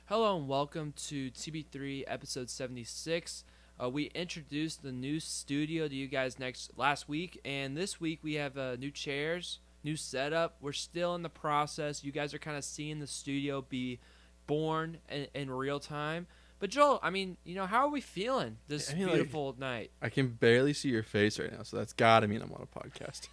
Hello and welcome to TB3 episode 76. We introduced the new studio to you guys last week, and this week we have new chairs, new setup. We're still in the process. You guys are kind of seeing the studio be born in real time. But Joel, how are we feeling this beautiful night? I can barely see your face right now, so that's gotta mean I'm on a podcast.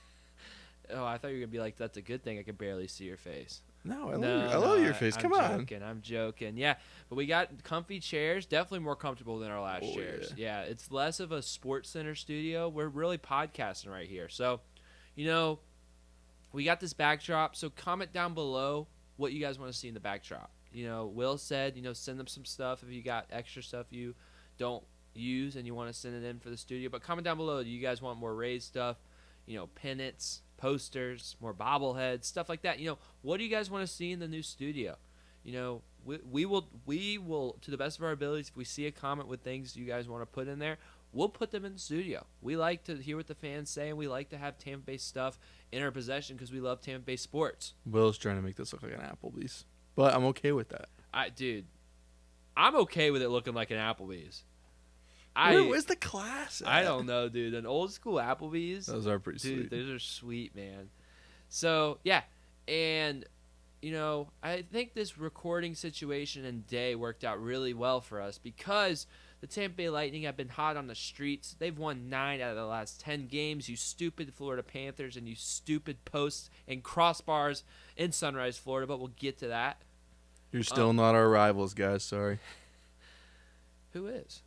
Oh, I thought you were gonna be like, "That's a good thing. I can barely see your face." No, I love your face. Come on. I'm joking. Yeah, but we got comfy chairs, definitely more comfortable than our last chairs. Yeah, it's less of a sports center studio. We're really podcasting right here. So, we got this backdrop. So comment down below what you guys want to see in the backdrop. Will said, send them some stuff if you got extra stuff you don't use and you want to send it in for the studio. But comment down below. Do you guys want more raised stuff? Pennants, posters, more bobbleheads, stuff like that. What do you guys want to see in the new studio? We will to the best of our abilities, if we see a comment with things you guys want to put in there, we'll put them in the studio. We like to hear what the fans say, and we like to have Tampa Bay stuff in our possession because we love Tampa Bay sports. Will's trying to make this look like an Applebee's, but I'm okay with that. I'm okay with it looking like an Applebee's. Where's the class at? I don't know, dude. An old school Applebee's. Those are pretty sweet. Those are sweet, man. So, yeah. And, I think this recording situation and day worked out really well for us because the Tampa Bay Lightning have been hot on the streets. They've won 9 out of the last 10 games. You stupid Florida Panthers and you stupid posts and crossbars in Sunrise, Florida. But we'll get to that. You're still not our rivals, guys. Sorry. Who is?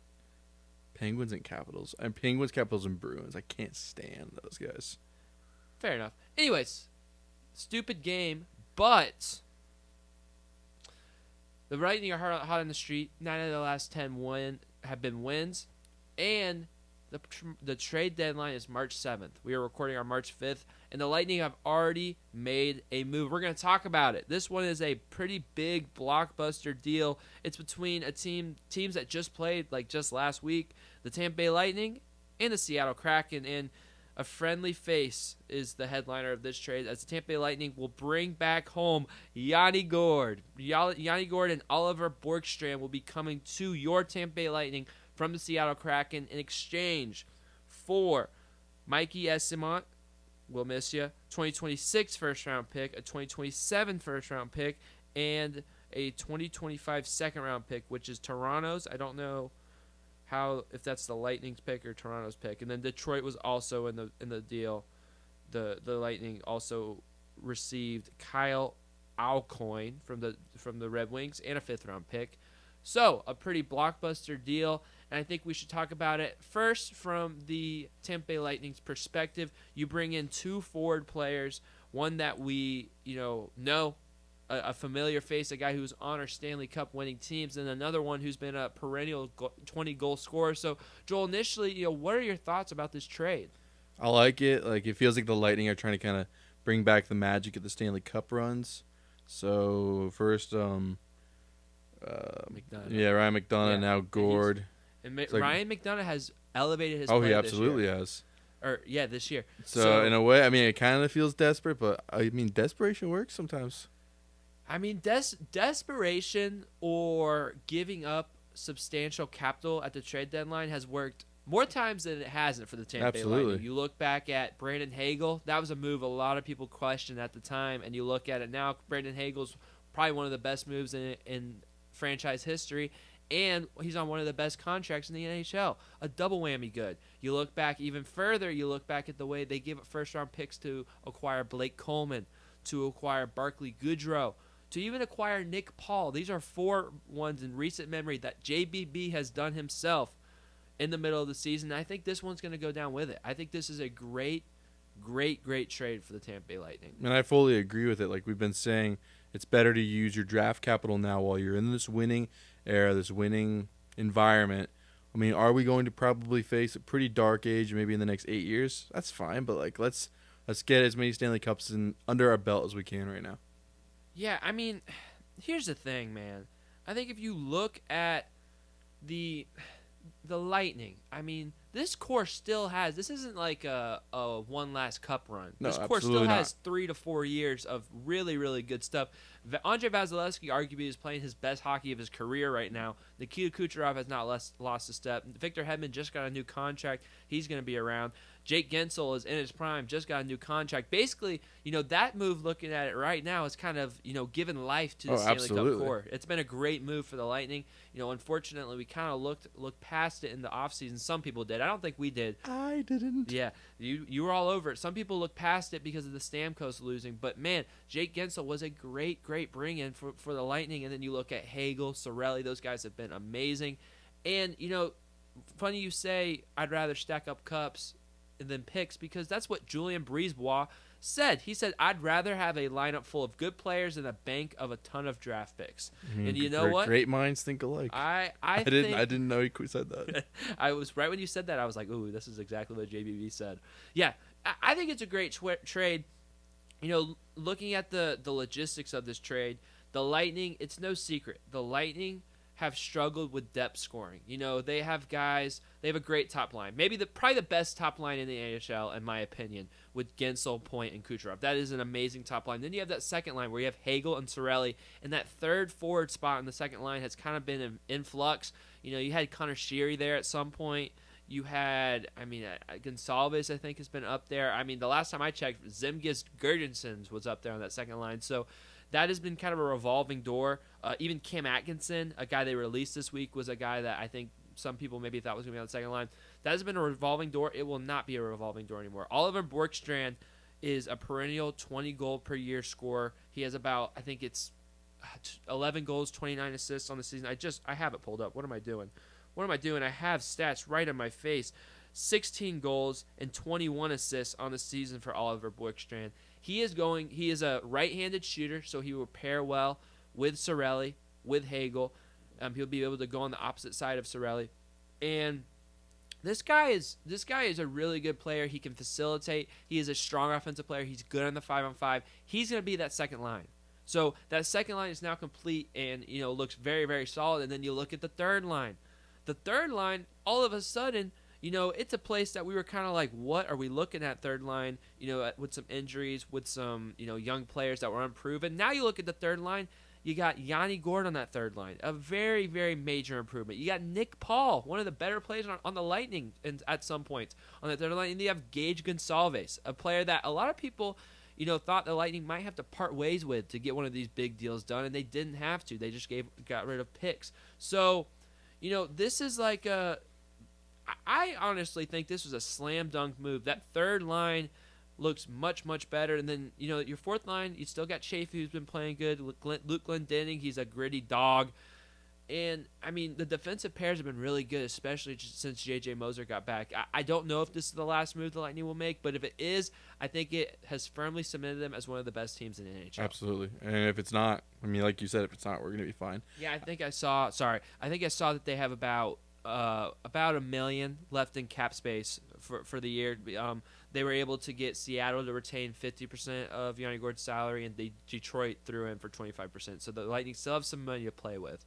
Penguins and Capitals. And Penguins, Capitals, and Bruins. I can't stand those guys. Fair enough. Anyways, stupid game, but the Lightning are hot on the street. 9 out of the last 10 have been wins. And the trade deadline is March 7th. We are recording on March 5th. And the Lightning have already made a move. We're going to talk about it. This one is a pretty big blockbuster deal. It's between teams that just played just last week, the Tampa Bay Lightning and the Seattle Kraken. And a friendly face is the headliner of this trade, as the Tampa Bay Lightning will bring back home Yanni Gourde. Yanni Gourde and Oliver Bjorkstrand will be coming to your Tampa Bay Lightning from the Seattle Kraken in exchange for Mikey Esimont, we'll miss you, 2026 first-round pick, a 2027 first-round pick, and a 2025 second-round pick, which is Toronto's. I don't know if that's the Lightning's pick or Toronto's pick. And then Detroit was also in the deal. The Lightning also received Kyle Alcoin from the Red Wings and a 5th-round pick. So, a pretty blockbuster deal, and I think we should talk about it first from the Tampa Bay Lightning's perspective. You bring in 2 forward players, one that we know, a familiar face, a guy who's on our Stanley Cup winning teams, and another one who's been a perennial 20-goal scorer. So, Joel, initially, what are your thoughts about this trade? I like it. It feels like the Lightning are trying to kind of bring back the magic of the Stanley Cup runs. So, first, McDonough. Ryan McDonough, now Gourde. Ryan McDonough has elevated his play Oh, he absolutely has. This year. So, in a way, it kind of feels desperate, but, desperation works sometimes. Desperation or giving up substantial capital at the trade deadline has worked more times than it hasn't for the Tampa Bay Lightning. You look back at Brandon Hagel. That was a move a lot of people questioned at the time, and you look at it now, Brandon Hagel's probably one of the best moves in franchise history, and he's on one of the best contracts in the NHL. A double whammy good. You look back even further, you look back at the way they give up first-round picks to acquire Blake Coleman, to acquire Barclay Goodrow, to even acquire Nick Paul. These are 4 ones in recent memory that JBB has done himself in the middle of the season. I think this one's going to go down with it. I think this is a great trade for the Tampa Bay Lightning. And I fully agree with it. Like we've been saying, it's better to use your draft capital now while you're in this winning era, this winning environment. Are we going to probably face a pretty dark age maybe in the next 8 years? That's fine, but let's get as many Stanley Cups under our belt as we can right now. Yeah, here's the thing, man. I think if you look at the the Lightning. I mean, this core still has. This isn't like a one last cup run. No, This core still absolutely not. has 3 to 4 years of really, really good stuff. Andre Vasilevsky arguably is playing his best hockey of his career right now. Nikita Kucherov has not lost a step. Victor Hedman just got a new contract. He's going to be around. Jake Gensel is in his prime, just got a new contract. Basically, that move, looking at it right now, is kind of, given life to the Stanley Cup core. It's been a great move for the Lightning. Unfortunately, we kind of looked past it in the offseason. Some people did. I don't think we did. I didn't. Yeah, you were all over it. Some people look past it because of the Stamkos losing. But, man, Jake Gensel was a great bring-in for the Lightning. And then you look at Hagel, Cirelli. Those guys have been amazing. And, funny you say I'd rather stack up cups than picks, because that's what Julien Brisebois said. He said, I'd rather have a lineup full of good players than a bank of a ton of draft picks. And you know what? Great minds think alike. I didn't know he said that. I was right when you said that. I was like, ooh, this is exactly what JBV said. Yeah, I think it's a great trade. Looking at the logistics of this trade, the Lightning, it's no secret. The Lightning have struggled with depth scoring. They have guys. They have a great top line. Maybe probably the best top line in the NHL, in my opinion, with Gensel, Point, and Kucherov. That is an amazing top line. Then you have that second line where you have Hagel and Cirelli, and that third forward spot in the second line has kind of been in flux. You had Connor Sheary there at some point. You had, Gonsalves, I think, has been up there. The last time I checked, Zemgus Girgensons was up there on that second line. So that has been kind of a revolving door. Even Cam Atkinson, a guy they released this week, was a guy that I think some people maybe thought was going to be on the second line. That has been a revolving door. It will not be a revolving door anymore. Oliver Bjorkstrand is a perennial 20-goal-per-year scorer. He has about, I think it's 11 goals, 29 assists on the season. I have it pulled up. What am I doing? I have stats right in my face. 16 goals and 21 assists on the season for Oliver Bjorkstrand. He is a right-handed shooter, so he will pair well with Cirelli, with Hagel. He'll be able to go on the opposite side of Cirelli. And this guy is a really good player. He can facilitate. He is a strong offensive player. He's good on the 5-on-5. He's going to be that second line. So that second line is now complete and looks very, very solid. And then you look at the third line. The third line, all of a sudden, it's a place that we were kind of like, what are we looking at third line, with some injuries, with some, young players that were unproven. Now you look at the third line, you got Yanni Gourde on that third line, a very, very major improvement. You got Nick Paul, one of the better players on the Lightning at some points on that third line. And you have Gage Gonsalves, a player that a lot of people, thought the Lightning might have to part ways with to get one of these big deals done, and they didn't have to. They just got rid of picks. So, this is like I honestly think this was a slam dunk move. That third line looks much, much better. And then, your fourth line, you still got Chafee, who's been playing good. Luke Glendening, he's a gritty dog. And, the defensive pairs have been really good, especially since J.J. Moser got back. I don't know if this is the last move the Lightning will make, but if it is, I think it has firmly cemented them as one of the best teams in the NHL. Absolutely. And if it's not, like you said, if it's not, we're going to be fine. Yeah, I think I saw that they have about $1 million left in cap space for the year. They were able to get Seattle to retain 50% of Yanni Gourde's salary, and Detroit threw in for 25%. So the Lightning still have some money to play with.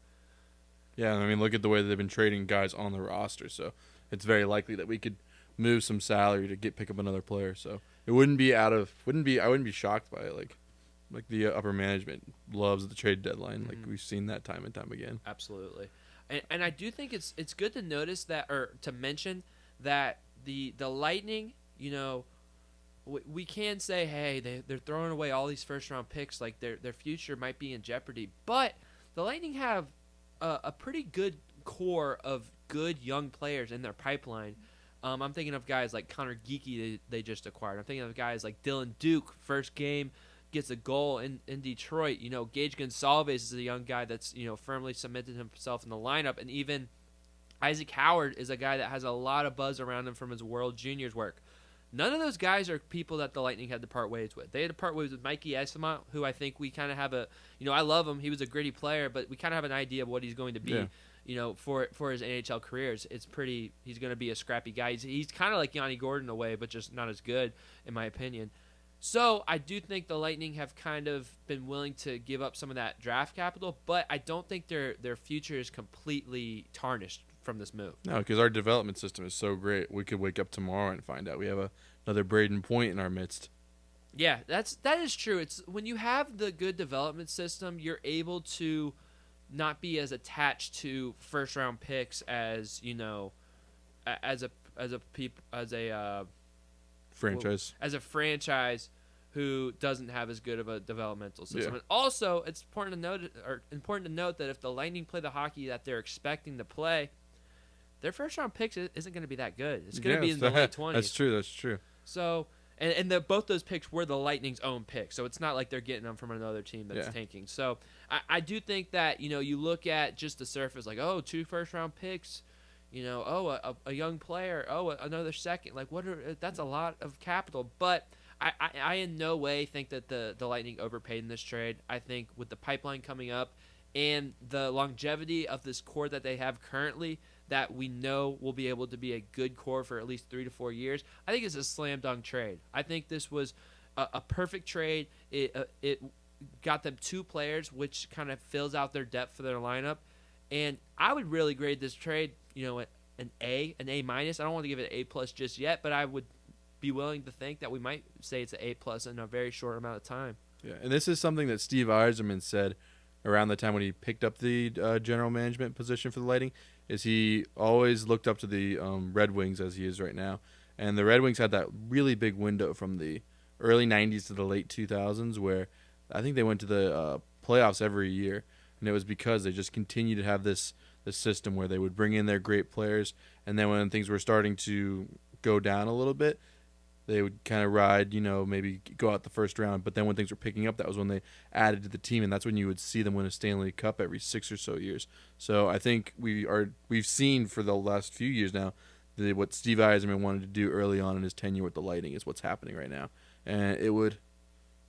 Yeah, look at the way that they've been trading guys on the roster. So it's very likely that we could move some salary to pick up another player. So it I wouldn't be shocked by it. Like the upper management loves the trade deadline. Like we've seen that time and time again. Absolutely. And I do think it's good to notice that, or to mention that the Lightning, we can say, hey, they're throwing away all these first-round picks, like their future might be in jeopardy. But the Lightning have a pretty good core of good young players in their pipeline. I'm thinking of guys like Connor Geekie they just acquired. I'm thinking of guys like Dylan Duke, first game, gets a goal in Detroit. Gage Gonsalves is a young guy that's, firmly cemented himself in the lineup. And even Isaac Howard is a guy that has a lot of buzz around him from his World Juniors work. None of those guys are people that the Lightning had to part ways with. They had to part ways with Mikey Eyssimont, who I think we kind of have I love him. He was a gritty player, but we kind of have an idea of what he's going to be. Yeah. For his NHL career, he's going to be a scrappy guy. He's kind of like Yanni Gourde in a way, but just not as good, in my opinion. So I do think the Lightning have kind of been willing to give up some of that draft capital, but I don't think their future is completely tarnished from this move. No, because our development system is so great. We could wake up tomorrow and find out we have another Braden Point in our midst. Yeah, that is true. It's when you have the good development system, you're able to not be as attached to first round picks as as a franchise who doesn't have as good of a developmental system. Yeah. And also, it's important to note that if the Lightning play the hockey that they're expecting to play, their first round picks isn't going to be that good. It's going to be in the late 20s. That's true. So, both those picks were the Lightning's own picks. So it's not like they're getting them from another team that's tanking. So I do think that, you look at just the surface like, 2 first round picks, a young player, another second. Like, that's a lot of capital. But I in no way think that the Lightning overpaid in this trade. I think with the pipeline coming up and the longevity of this core that they have currently, that we know will be able to be a good core for at least 3 to 4 years, I think it's a slam dunk trade. I think this was a perfect trade. It got them 2 players, which kind of fills out their depth for their lineup. And I would really grade this trade, an A minus. I don't want to give it an A+ just yet, but I would be willing to think that we might say it's an A+ in a very short amount of time. Yeah, and this is something that Steve Yzerman said around the time when he picked up the general management position for the Lightning, is he always looked up to the Red Wings as he is right now. And the Red Wings had that really big window from the early 90s to the late 2000s where I think they went to the playoffs every year. And it was because they just continued to have this system where they would bring in their great players. And then when things were starting to go down a little bit, they would kind of ride, maybe go out the first round. But then when things were picking up, that was when they added to the team, and that's when you would see them win a Stanley Cup every 6 or so years. So I think we've seen for the last few years now what Steve Yzerman wanted to do early on in his tenure with the Lightning is what's happening right now. And it would,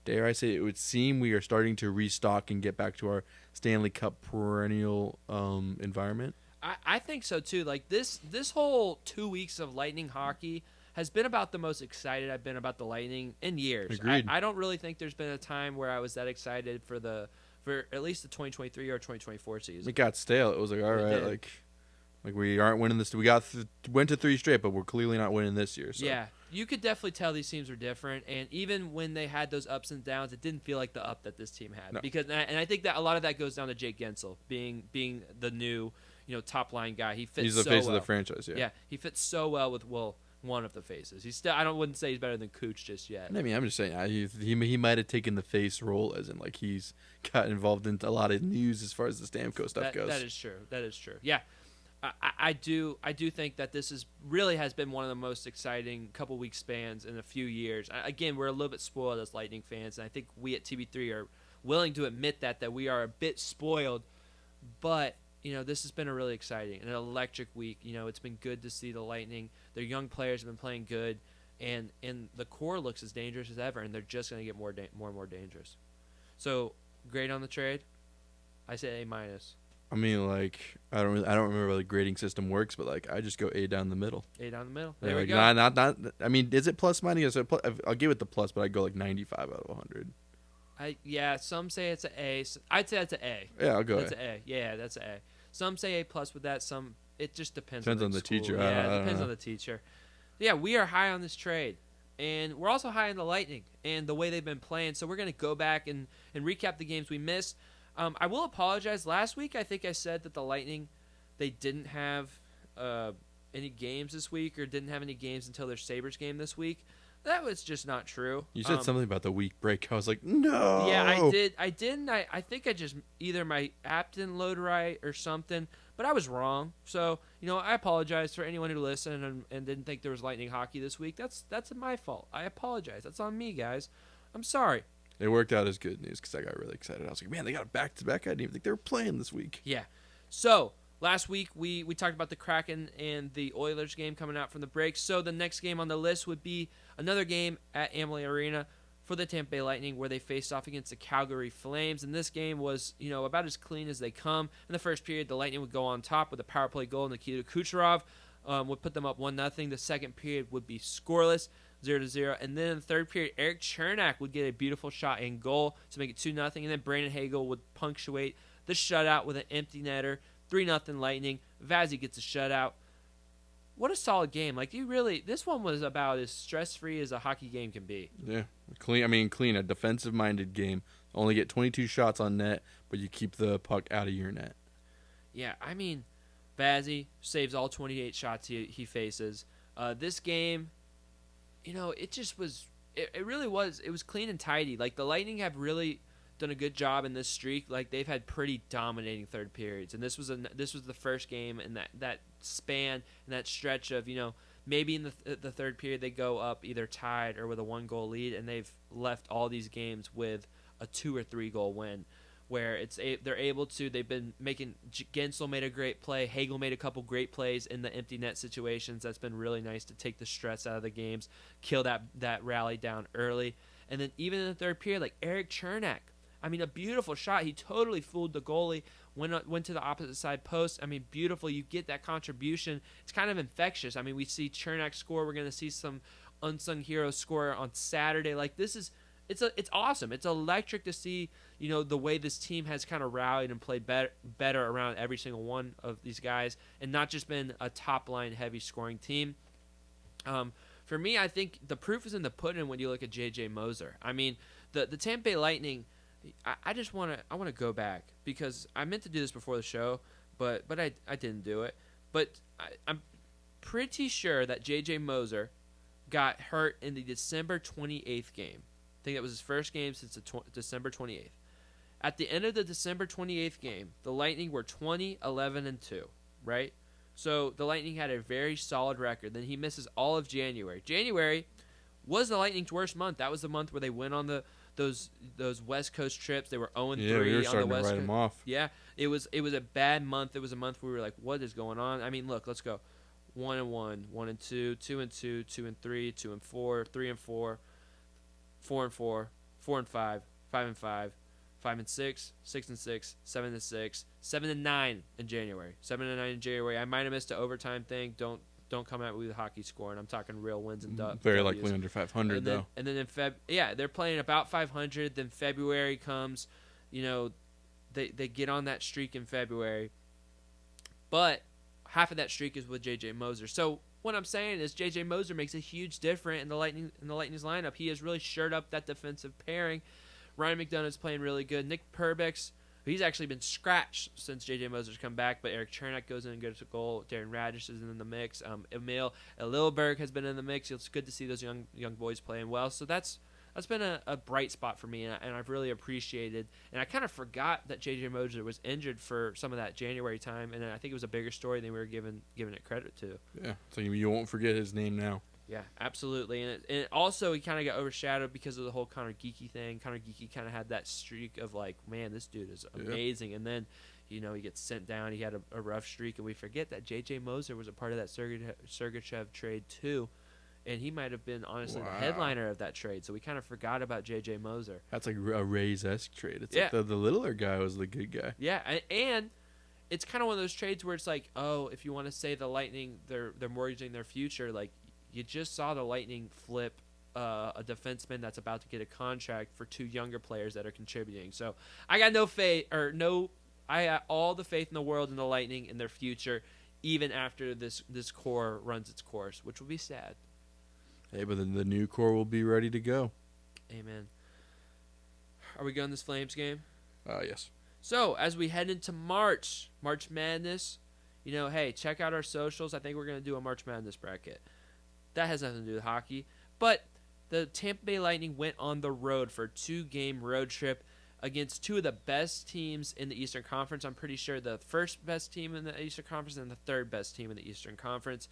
dare I say, it would seem we are starting to restock and get back to our Stanley Cup perennial environment. I think so too. Like this whole 2 weeks of Lightning hockey has been about the most excited I've been about the Lightning in years. Agreed. I don't really think there's been a time where I was that excited for at least the 2023 or 2024 season. It got stale. It was like, all right, like we aren't winning this. We went to 3 straight, but we're clearly not winning this year. So. Yeah, you could definitely tell these teams were different, and even when they had those ups and downs, it didn't feel like the up that this team had. No. And I think that a lot of that goes down to Jake Gensel being the new top line guy. He's the face of the franchise. Yeah, he fits so well with one of the faces. He's still. Wouldn't say he's better than Cooch just yet. I mean, I'm just saying he might have taken the face role, as in like he's got involved in a lot of news as far as the Stamkos stuff goes. That is true. Yeah, I do think that this really has been one of the most exciting couple week spans in a few years. Again, we're a little bit spoiled as Lightning fans, and I think we at TB3 are willing to admit that we are a bit spoiled. But this has been a really exciting and an electric week. It's been good to see the Lightning. Their young players have been playing good, and the core looks as dangerous as ever, and they're just going to get more and more dangerous. So, grade on the trade? I say A-. I mean, like I don't remember how the grading system works, but like I just go A down the middle. A down the middle. There we like, go. Not. I mean, is it plus minus? I'll give it the plus, but I go like 95 out of 100. Some say it's an A. I'd say that's an A. Yeah, I'll go That's A. an A. Yeah, that's an A. Some say A+ with that. Some it just depends. Depends on the school. teacher. Yeah, it depends on the teacher. Yeah, we are high on this trade, and we're also high on the Lightning and the way they've been playing. So we're gonna go back and recap the games we missed. I will apologize. Last week, I think I said that the Lightning, they didn't have any games this week or didn't have any games until their Sabres game this week. That was just not true. You said something about the week break. I was like, no. Yeah, I did. I didn't. I think I just either my app didn't load right or something, but I was wrong. So, I apologize for anyone who listened and didn't think there was Lightning hockey this week. That's my fault. I apologize. That's on me, guys. I'm sorry. It worked out as good news because I got really excited. I was like, man, they got a back-to-back. I didn't even think they were playing this week. Yeah. So, last week we talked about the Kraken and the Oilers game coming out from the break. So, the next game on the list would be another game at Amalie Arena for the Tampa Bay Lightning where they faced off against the Calgary Flames. And this game was, about as clean as they come. In the first period, the Lightning would go on top with a power play goal. Nikita Kucherov would put them up 1-0. The second period would be scoreless. 0-0, and then in the third period, Eric Chernak would get a beautiful shot and goal to make it 2-0, and then Brandon Hagel would punctuate the shutout with an empty netter, 3-0 Lightning. Vazzy gets a shutout. What a solid game. Like, this one was about as stress-free as a hockey game can be. Yeah, clean. A defensive-minded game. Only get 22 shots on net, but you keep the puck out of your net. Yeah, I mean, Vazzy saves all 28 shots he faces. This game, it just was. It really was. It was clean and tidy. Like, the Lightning have really done a good job in this streak. Like, they've had pretty dominating third periods, and this was the first game in that span and that stretch of maybe in the third period they go up either tied or with a 1-goal lead, and they've left all these games with a 2 or 3 goal win, where they're able to. They've been making. Gensel made a great play. Hagel made a couple great plays in the empty net situations. That's been really nice to take the stress out of the games, kill that rally down early, and then even in the third period, like Eric Chernak. I mean, a beautiful shot. He totally fooled the goalie. Went to the opposite side post. I mean, beautiful. You get that contribution. It's kind of infectious. I mean, we see Chernak score. We're going to see some unsung heroes score on Saturday. Like, it's awesome. It's electric to see, the way this team has kind of rallied and played better around every single one of these guys, and not just been a top-line heavy scoring team. For me, I think the proof is in the pudding when you look at J.J. Moser. I mean, the Tampa Bay Lightning, I want to go back because I meant to do this before the show, but I didn't do it. But I'm pretty sure that J.J. Moser got hurt in the December 28th game. I think that was his first game since December 28th. At the end of the December 28th game, the Lightning were 20-11-2, right? So the Lightning had a very solid record. Then he misses all of January. January was the Lightning's worst month. That was the month where they went on those West Coast trips. They were 0-3 we were on the starting West to write Coast. them off. Yeah, it was a bad month. It was a month where we were like, what is going on? I mean, look, let's go. 1-1, 1-2, 2-2, 2-3, 2-4, 3-4, 4-4, 4-5, 5-5, 5-6, 6-6, 7-6, 7-9 in January. 7-9 in January. I might have missed the overtime thing. Don't come at me with hockey score, and I'm talking real wins and W's. Very likely under 500 though. And then in they're playing about 500. Then February comes, they get on that streak in February, but half of that streak is with J.J. Moser. So what I'm saying is J.J. Moser makes a huge difference in the Lightning's lineup. He has really shored up that defensive pairing. Ryan McDonough's playing really good. Nick Perbix, he's actually been scratched since J.J. Moser's come back, but Eric Chernak goes in and gets a goal. Darren Radish is in the mix. Emil Lilberg has been in the mix. It's good to see those young boys playing well. So that's been a bright spot for me, and I've really appreciated. And I kind of forgot that J.J. Moser was injured for some of that January time, and I think it was a bigger story than we were giving it credit to. Yeah, so you won't forget his name now. Yeah, absolutely. And also, he kind of got overshadowed because of the whole Connor Geeky thing. Connor Geeky kind of had that streak of like, man, this dude is amazing. Yeah. And then, he gets sent down. He had a rough streak. And we forget that J.J. Moser was a part of that Sergachev trade, too. And he might have been, honestly, the headliner of that trade. So we kind of forgot about J.J. Moser. That's like a Rays-esque trade. It's like the littler guy was the good guy. Yeah, and it's kind of one of those trades where it's like, oh, if you want to say the Lightning, they're mortgaging their future, like, you just saw the Lightning flip a defenseman that's about to get a contract for 2 younger players that are contributing. So I got I got all the faith in the world in the Lightning and their future, even after this core runs its course, which will be sad. Hey, but then the new core will be ready to go. Amen. Are we going this Flames game? Yes. So as we head into March Madness, hey, check out our socials. I think we're going to do a March Madness bracket. That has nothing to do with hockey. But the Tampa Bay Lightning went on the road for a 2-game road trip against 2 of the best teams in the Eastern Conference. I'm pretty sure the first best team in the Eastern Conference and the third best team in the Eastern Conference.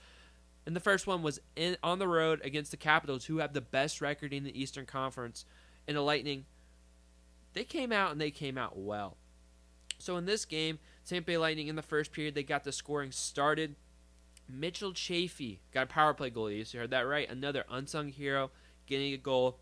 And the first one was on the road against the Capitals, who have the best record in the Eastern Conference. And the Lightning, they came out well. So in this game, Tampa Bay Lightning in the first period, they got the scoring started. Mitchell Chaffee got a power play goal. You heard that right. Another unsung hero getting a goal.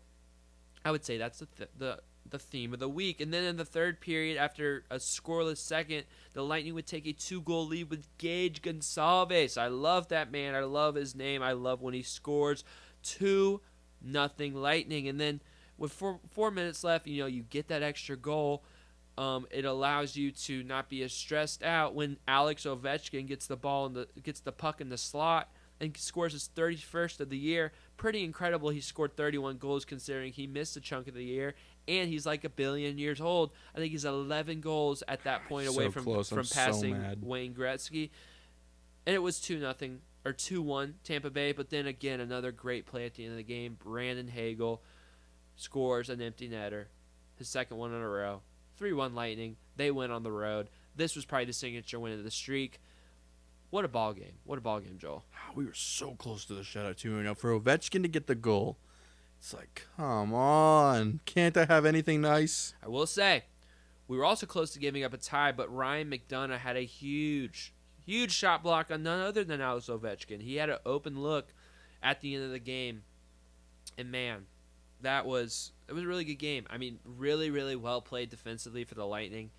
I would say that's the theme of the week. And then in the third period, after a scoreless second, the Lightning would take a 2-goal lead with Gage Gonsalves. I love that man. I love his name. I love when he scores. 2-0 Lightning. And then with 4 minutes left, you get that extra goal. It allows you to not be as stressed out when Alex Ovechkin gets the puck in the slot and scores his 31st of the year. Pretty incredible. He scored 31 goals considering he missed a chunk of the year, and he's like a billion years old. I think he's 11 goals at that point away from passing Wayne Gretzky. And it was 2-0 or 2-1 Tampa Bay, but then again another great play at the end of the game. Brandon Hagel scores an empty netter, his second one in a row. 3-1 Lightning. They win on the road. This was probably the signature win of the streak. What a ball game. What a ball game, Joel. We were so close to the shutout, too. Now, for Ovechkin to get the goal, it's like, come on. Can't I have anything nice? I will say, we were also close to giving up a tie, but Ryan McDonough had a huge shot block on none other than Alex Ovechkin. He had an open look at the end of the game. And, man, it was a really good game. I mean, really, really well played defensively for the Lightning.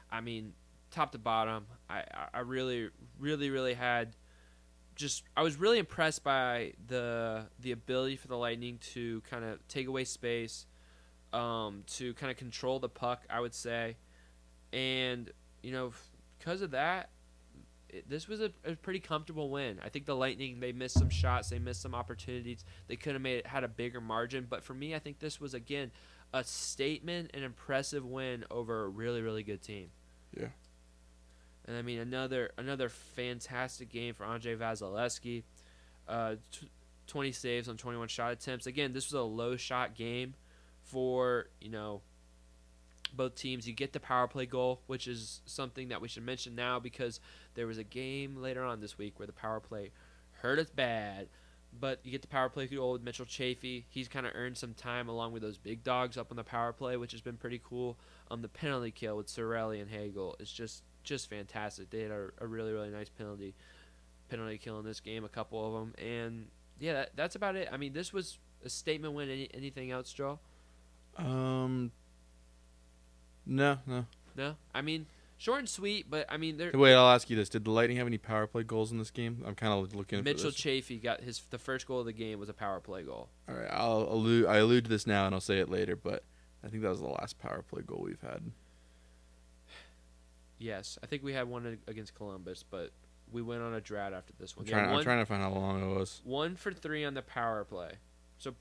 I mean, top to bottom, I really, really, really had I was really impressed by the ability for the Lightning to kind of take away space, to kind of control the puck, I would say. And, because of that, this was a pretty comfortable win. I think the Lightning, they missed some shots, they missed some opportunities. They could have had a bigger margin, but for me, I think this was again a statement, an impressive win over a really, really good team. Yeah. And I mean another fantastic game for Andrei Vasilevsky. 20 saves on 21 shot attempts. Again, this was a low shot game for, both teams. You get the power play goal, which is something that we should mention now because there was a game later on this week where the power play hurt us bad. But you get the power play goal with Mitchell Chaffee. He's kind of earned some time along with those big dogs up on the power play, which has been pretty cool. The penalty kill with Cirelli and Hagel is just fantastic. They had a really, really nice penalty kill in this game, a couple of them. And, yeah, that's about it. I mean, this was a statement win. Anything else, Joel? No. No? I mean, short and sweet, but, I mean... Wait, I'll ask you this. Did the Lightning have any power play goals in this game? I'm kind of looking at Mitchell Chaffee got the first goal of the game was a power play goal. All right, I allude to this now, and I'll say it later, but I think that was the last power play goal we've had. Yes, I think we had one against Columbus, but we went on a drought after this one. I'm trying to find how long it was. 1 for 3 on the power play. So we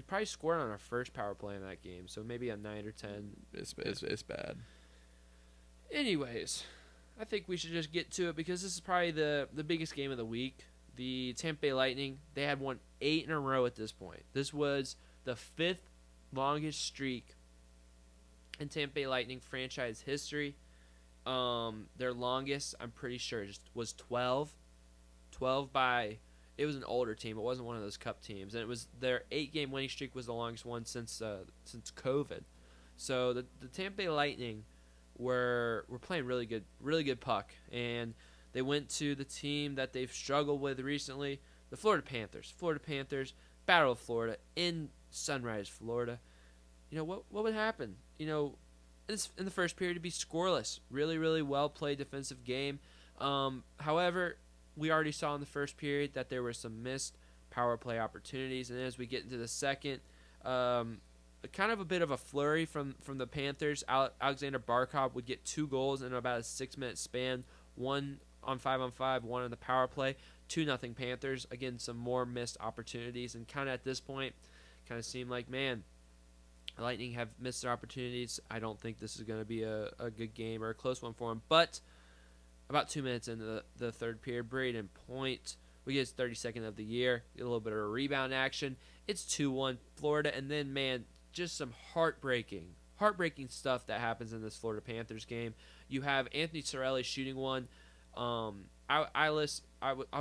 probably scored on our first power play in that game. So maybe a 9 or 10. It's bad. Anyways, I think we should just get to it because this is probably the biggest game of the week. The Tampa Bay Lightning, they had won 8 in a row at this point. This was the 5th longest streak in Tampa Bay Lightning franchise history. Their longest, I'm pretty sure, was 12. 12 by... It was an older team. It wasn't one of those cup teams. And it was their 8-game winning streak was the longest one since COVID. So the Tampa Bay Lightning were playing really good puck. And they went to the team that they've struggled with recently, the Florida Panthers. Florida Panthers, Battle of Florida in Sunrise, Florida. What would happen? In the first period, it'd be scoreless. Really, really well played defensive game. However, we already saw in the first period that there were some missed power play opportunities, and as we get into the second, kind of a bit of a flurry from the Panthers. Alexander Barkov would get 2 goals in about a 6-minute span, 1 on 5-on-5, 1 on the power play, 2-0 Panthers. Again, some more missed opportunities, and kind of at this point, kind of seemed like, man, Lightning have missed their opportunities. I don't think this is going to be a good game or a close one for them, but about 2 minutes into the third period, Braden Point, we get his 32nd of the year, get a little bit of a rebound action. It's 2-1 Florida, and then, man, just some heartbreaking stuff that happens in this Florida Panthers game. You have Anthony Cirelli shooting one. I was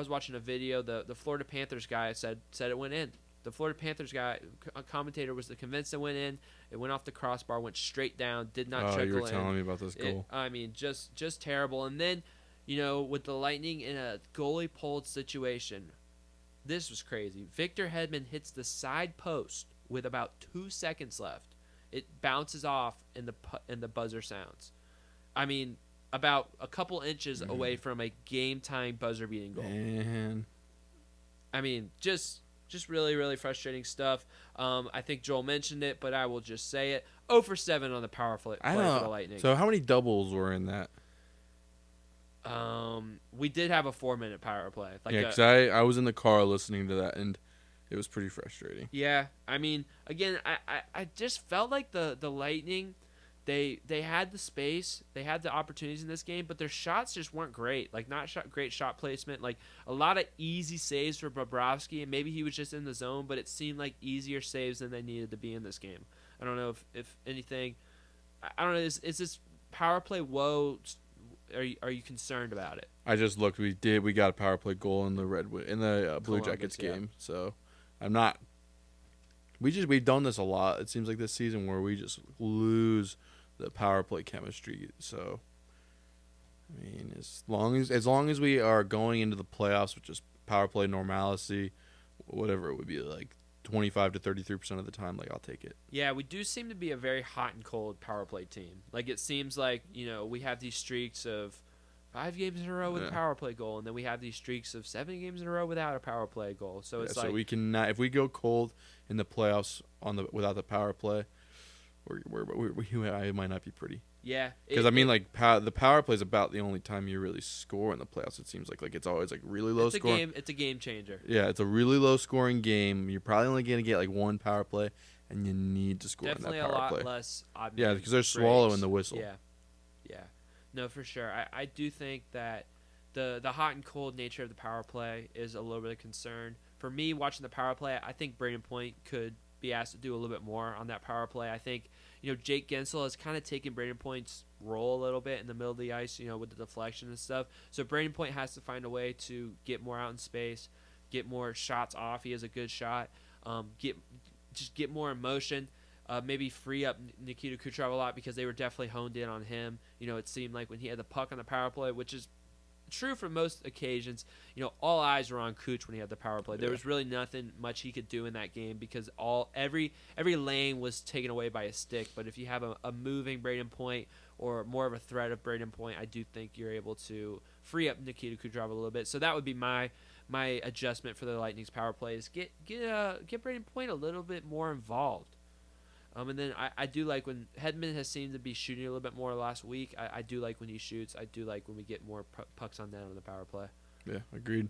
watching a video. The Florida Panthers guy said it went in. The Florida Panthers guy, a commentator, was convinced it went in. It went off the crossbar, went straight down, did not trickle in. Oh, you were telling me about this goal. Just terrible. And then, with the Lightning in a goalie pulled situation, this was crazy. Victor Hedman hits the side post with about 2 seconds left. It bounces off, and the buzzer sounds. I mean, about a couple inches away from a game-time buzzer-beating goal. Man. I mean, just really, really frustrating stuff. I think Joel mentioned it, but I will just say it. 0 for 7 on the power play I for don't the know. Lightning. So how many doubles were in that? We did have a 4-minute power play. Yeah, because I was in the car listening to that, and it was pretty frustrating. Yeah, I mean, again, I just felt like the Lightning, they had the space, they had the opportunities in this game, but their shots just weren't great. Like, not great shot placement. Like, a lot of easy saves for Bobrovsky, and maybe he was just in the zone, but it seemed like easier saves than they needed to be in this game. I don't know if anything. I don't know. Is this power play woe? Are you concerned about it? I just looked. We got a power play goal in the Blue Columbus, Jackets yeah. game. So I'm not. We've done this a lot. It seems like this season where we just lose the power play chemistry. So I mean, as long as we are going into the playoffs with just power play normalcy, whatever it would be, like 25 to 33% of the time, like I'll take it. Yeah, we do seem to be a very hot and cold power play team. Like, it seems like, we have these streaks of 5 games in a row with a power play goal, and then we have these streaks of 7 games in a row without a power play goal. So it's like, so we cannot, if we go cold in the playoffs without the power play, I might not be pretty. yeah, Because I mean, the power play is about the only time you really score in the playoffs. It seems like it's always like really low scoring. It's a game changer. Yeah, it's a really low scoring game. You're probably only gonna get like one power play, and you need to score Definitely in that a power lot play. less. Yeah, because they're swallowing the whistle. Yeah, no, for sure. I do think that the hot and cold nature of the power play is a little bit of concern for me. Watching the power play, I think Braden Point could be asked to do a little bit more on that power play. I think Jake Gensel has kind of taken Braden Point's role a little bit in the middle of the ice, with the deflection and stuff. So Braden Point has to find a way to get more out in space, get more shots off. He has a good shot. Get more in motion. Maybe free up Nikita Kucherov a lot, because they were definitely honed in on him. It seemed like when he had the puck on the power play, which is true for most occasions, all eyes were on Kuch when he had the power play. There was really nothing much he could do in that game, because every lane was taken away by a stick. But if you have a moving Braden Point, or more of a threat of Braden Point, I do think you're able to free up Nikita Kucherov a little bit. So that would be my adjustment for the Lightning's power play, is get Braden Point a little bit more involved. And then I do like when Hedman has seemed to be shooting a little bit more last week. I do like when he shoots. I do like when we get more pucks on net on the power play. Yeah, agreed.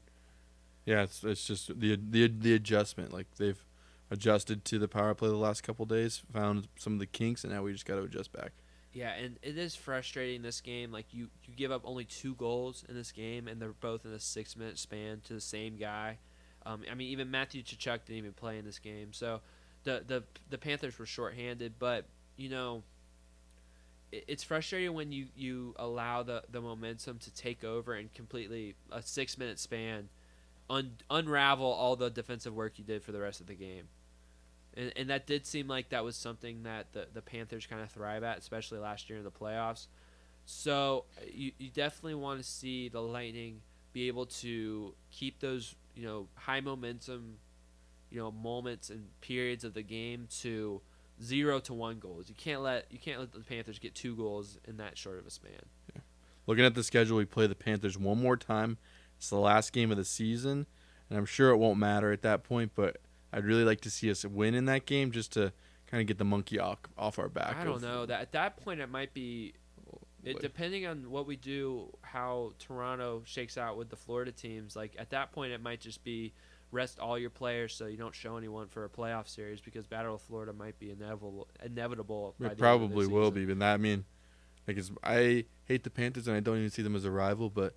Yeah, it's just the adjustment. Like, they've adjusted to the power play the last couple of days, found some of the kinks, and now we just got to adjust back. Yeah, and it is frustrating this game. Like, you give up only 2 goals in this game, and they're both in a 6-minute span to the same guy. I mean, even Matthew Tkachuk didn't even play in this game. So the Panthers were shorthanded, but it's frustrating when you allow the momentum to take over and completely, a 6-minute span, unravel all the defensive work you did for the rest of the game. And that did seem like that was something that the Panthers kind of thrive at, especially last year in the playoffs. So you definitely want to see the Lightning be able to keep those high momentum moments and periods of the game to 0 to 1 goals. You can't let the Panthers get 2 goals in that short of a span. Yeah. Looking at the schedule, we play the Panthers one more time. It's the last game of the season, and I'm sure it won't matter at that point, but I'd really like to see us win in that game, just to kind of get the monkey off our back. I don't know. That at that point it might be, depending on what we do, how Toronto shakes out with the Florida teams. Like, at that point it might just be rest all your players so you don't show anyone for a playoff series, because Battle of Florida might be inevitable. It probably will be, but I hate the Panthers, and I don't even see them as a rival, but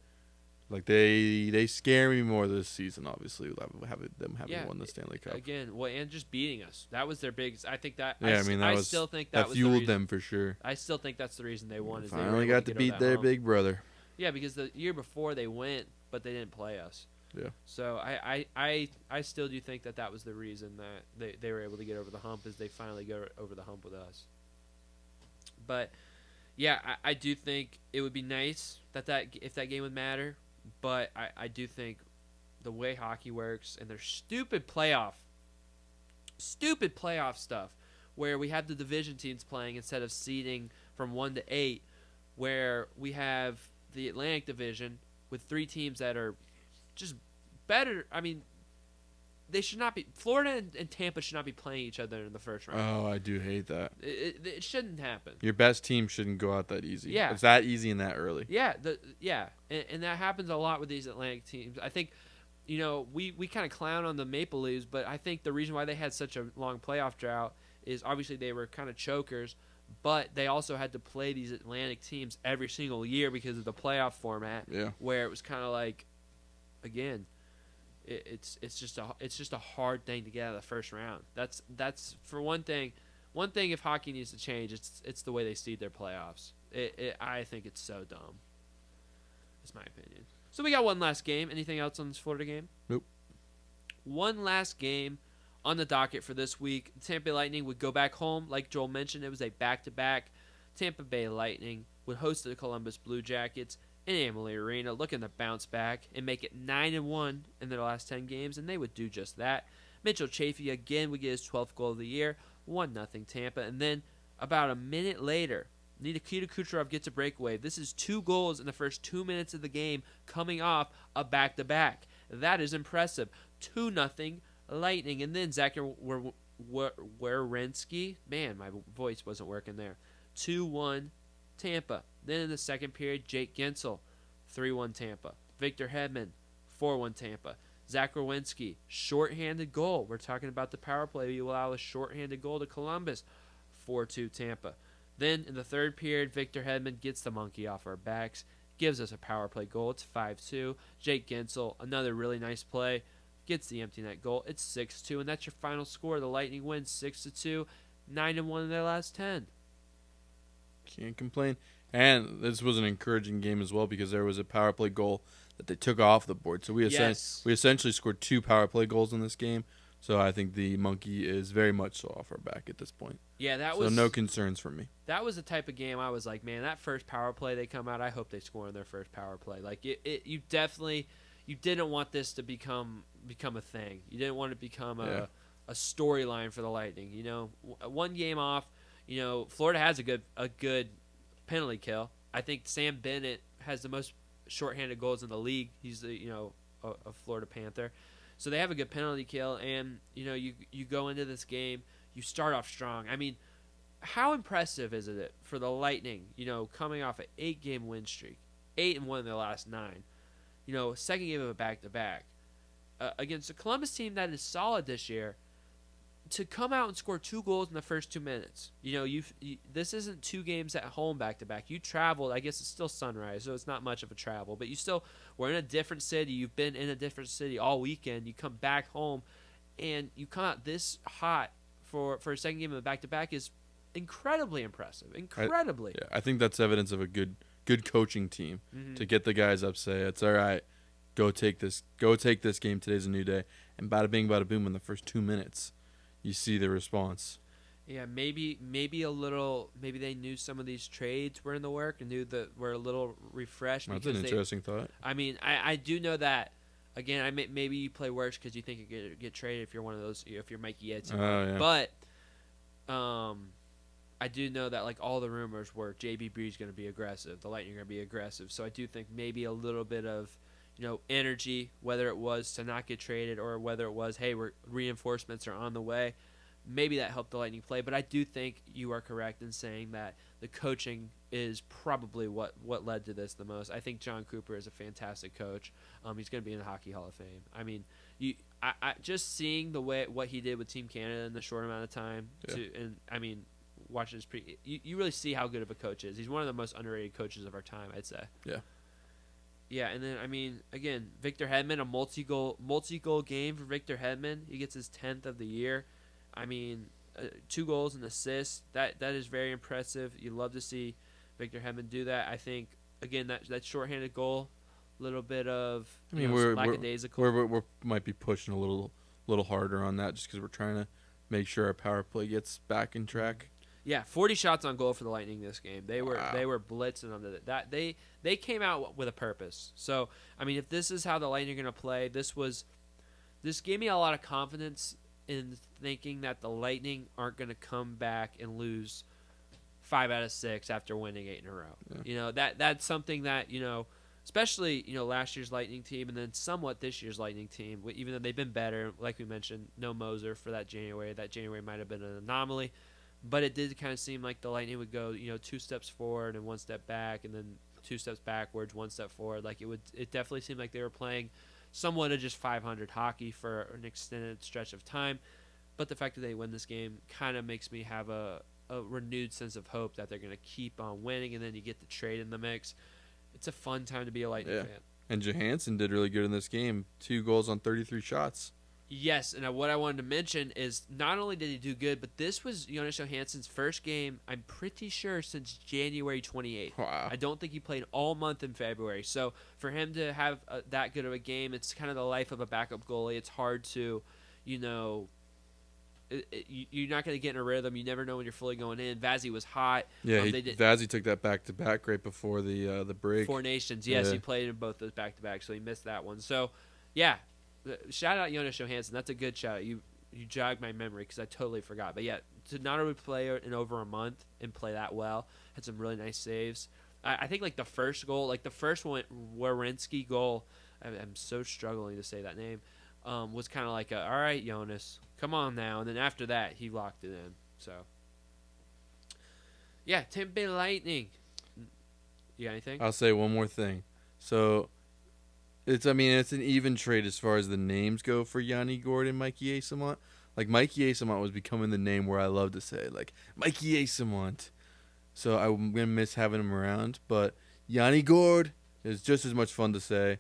like they scare me more this season. Obviously, them having won the Stanley Cup again. Well, and just beating us, that was their biggest. I think that. Yeah, I still think that was fueled the them for sure. I still think that's the reason they won. Is they finally got to beat their big brother. Yeah, because the year before they went, but they didn't play us. Yeah. So I still do think that was the reason that they were able to get over the hump, is they finally go over the hump with us. But yeah, I do think it would be nice that if that game would matter, but I do think the way hockey works and their stupid playoff stuff, where we have the division teams playing instead of seeding from 1 to 8, where we have the Atlantic Division with 3 teams that are just better. I mean, they should not be. Florida and Tampa should not be playing each other in the first round. Oh, I do hate that. It shouldn't happen. Your best team shouldn't go out that easy. Yeah. It's that easy and that early. Yeah, and that happens a lot with these Atlantic teams. I think, we kind of clown on the Maple Leafs, but I think the reason why they had such a long playoff drought is obviously they were kind of chokers, but they also had to play these Atlantic teams every single year because of the playoff format. Yeah. Where it was kind of like, again, it's just a hard thing to get out of the first round. That's for one thing. One thing, if hockey needs to change, it's the way they seed their playoffs. I think it's so dumb. That's my opinion. So we got one last game. Anything else on this Florida game? Nope. One last game on the docket for this week. The Tampa Bay Lightning would go back home. Like Joel mentioned, it was a back-to-back. Tampa Bay Lightning would host the Columbus Blue Jackets in Amalie Arena, looking to bounce back and make it 9-1 in their last 10 games, and they would do just that. Mitchell Chaffee again would get his 12th goal of the year, 1-0 Tampa, and then about a minute later, Nikita Kucherov gets a breakaway. This is 2 goals in the first 2 minutes of the game, coming off a back-to-back. That is impressive. 2-0 Lightning, and then Zach Werenski. Man, my voice wasn't working there. 2-1 Tampa. Then in the second period, Jake Gensel, 3-1 Tampa. Victor Hedman, 4-1 Tampa. Zach Werenski, shorthanded goal. We're talking about the power play. You allow a shorthanded goal to Columbus, 4-2 Tampa. Then in the third period, Victor Hedman gets the monkey off our backs, gives us a power play goal. It's 5-2. Jake Gensel, another really nice play, gets the empty net goal. It's 6-2, and that's your final score. The Lightning win 6-2, 9-1 in their last 10. Can't complain. And this was an encouraging game as well because there was a power play goal that they took off the board. So we essentially scored 2 power play goals in this game. So I think the monkey is very much so off our back at this point. Yeah, so no concerns from me. That was the type of game I was like, man, that first power play they come out, I hope they score on their first power play. Like you didn't want this to become a thing. You didn't want it to become a storyline for the Lightning. One game off. Florida has a good penalty kill. I think Sam Bennett has the most shorthanded goals in the league. He's a Florida Panther. So they have a good penalty kill, and you go into this game, you start off strong. I mean, how impressive is it for the Lightning, coming off an 8-game win streak, 8-1 in their last 9, second game of a back-to-back, against a Columbus team that is solid this year, to come out and score 2 goals in the first 2 minutes. This isn't 2 games at home back-to-back. You traveled. I guess it's still Sunrise, so it's not much of a travel. But you still were in a different city. You've been in a different city all weekend. You come back home, and you come out this hot for a second game of a back-to-back is incredibly impressive. Incredibly. I think that's evidence of a good coaching team to get the guys up, say, it's all right, go take this game. Today's a new day. And bada bing, bada boom in the first 2 minutes. You see the response. Yeah, maybe a little. Maybe they knew some of these trades were in the work and knew that were a little refreshed. That's an interesting thought. I mean, I do know that. Again, maybe you play worse because you think you get traded if you're one of those. If you're Mikey Edson. Yeah. But, I do know that like all the rumors were JB Bree's going to be aggressive. The Lightning are going to be aggressive. So I do think maybe a little bit of energy, whether it was to not get traded or whether it was, hey, reinforcements are on the way. Maybe that helped the Lightning play, but I do think you are correct in saying that the coaching is probably what led to this the most. I think John Cooper is a fantastic coach. He's going to be in the Hockey Hall of Fame. I mean, I just seeing what he did with Team Canada in the short amount of time, watching this you really see how good of a coach is. He's one of the most underrated coaches of our time, I'd say. Yeah. Yeah, and then, again, Victor Hedman, a multi-goal game for Victor Hedman. He gets his 10th of the year. 2 goals and assists. That is very impressive. You love to see Victor Hedman do that. I think, again, that shorthanded goal, a little bit of lackadaisical. We might be pushing a little harder on that just because we're trying to make sure our power play gets back in track. Yeah, 40 shots on goal for the Lightning this game. They were blitzing on that. They came out with a purpose. So, if this is how the Lightning are going to play, this gave me a lot of confidence in thinking that the Lightning aren't going to come back and lose 5 out of 6 after winning 8 in a row. Yeah. That's something that, especially last year's Lightning team and then somewhat this year's Lightning team. Even though they've been better, like we mentioned, no Moser for that January. That January might have been an anomaly, but it did kind of seem like the Lightning would go 2 steps forward and 1 step back, and then 2 steps backwards, 1 step forward. Like it definitely seemed like they were playing somewhat of just 500 hockey for an extended stretch of time. But the fact that they win this game kind of makes me have a renewed sense of hope that they're going to keep on winning, and then you get the trade in the mix. It's a fun time to be a Lightning fan. And Johansson did really good in this game. 2 goals on 33 shots. Yes, and what I wanted to mention is not only did he do good, but this was Jonas Johansson's first game, I'm pretty sure, since January 28th. Wow. I don't think he played all month in February. So for him to have that good of a game, it's kind of the life of a backup goalie. It's hard to, you're not going to get in a rhythm. You never know when you're fully going in. Vazzy was hot. Yeah, Vazzy took that back-to-back right before the break. 4 Nations, yes. He played in both those back-to-back, so he missed that one. So, yeah, shout out Jonas Johansson. That's a good shout. You jogged my memory because I totally forgot. But, yeah, to not only play in over a month and play that well, had some really nice saves. I think, the first goal, the first one, Werenski goal, I'm so struggling to say that name, was kind of like all right, Jonas, come on now. And then after that, he locked it in. So, yeah, Tampa Bay Lightning. You got anything? I'll say one more thing. So, it's an even trade as far as the names go for Yanni Gourde and Mikey Eyssimont. Mikey Eyssimont was becoming the name where I love to say, Mikey Eyssimont. So I'm going to miss having him around. But Yanni Gourde is just as much fun to say.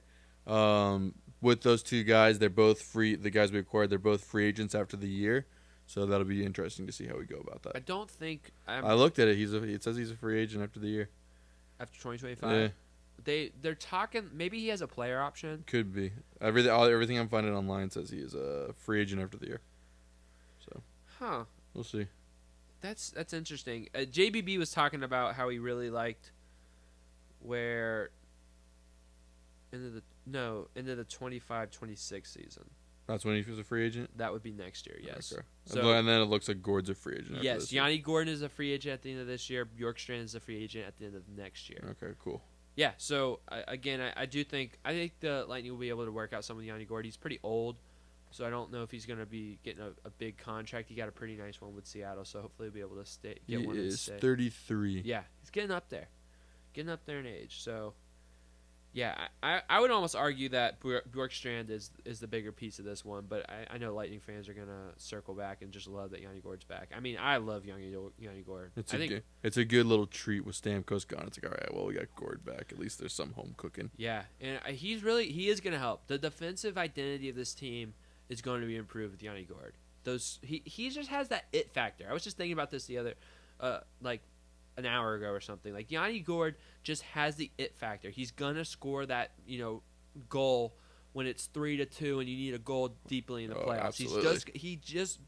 With those 2 guys, they're both free. The guys we acquired, they're both free agents after the year. So that'll be interesting to see how we go about that. I don't think I looked at it. It says he's a free agent after the year. After 2025? Yeah. They're talking. Maybe he has a player option. Could be. Everything I'm finding online says he is a free agent after the year. So. Huh. We'll see. That's interesting. JBB was talking about how he really liked where into the 25-26 season. That's when he was a free agent? That would be next year, yes. Okay. So, and then it looks like Gourde's a free agent. Yes, Yanni Gourde is a free agent at the end of this year. Bjorkstrand is a free agent at the end of next year. Okay, cool. Yeah, so I think the Lightning will be able to work out some of Yanni Gourde. He's pretty old, so I don't know if he's going to be getting a big contract. He got a pretty nice one with Seattle, so hopefully he'll be able to get one and stay. He is 33. Yeah, he's getting up there in age. So, yeah, I would almost argue that Bjorkstrand is the bigger piece of this one, but I know Lightning fans are going to circle back and just love that Yanni Gourde's back. I mean, I love Yanni Gourde. It's a good little treat with Stamkos gone. It's all right, well, we got Gourde back. At least there's some home cooking. Yeah, and he is going to help. The defensive identity of this team is going to be improved with Yanni Gourde. He just has that it factor. I was just thinking about this the other an hour ago or something. Yanni Gourde just has the it factor. He's gonna score that goal when it's 3-2 and you need a goal deeply in the playoffs. Absolutely. He just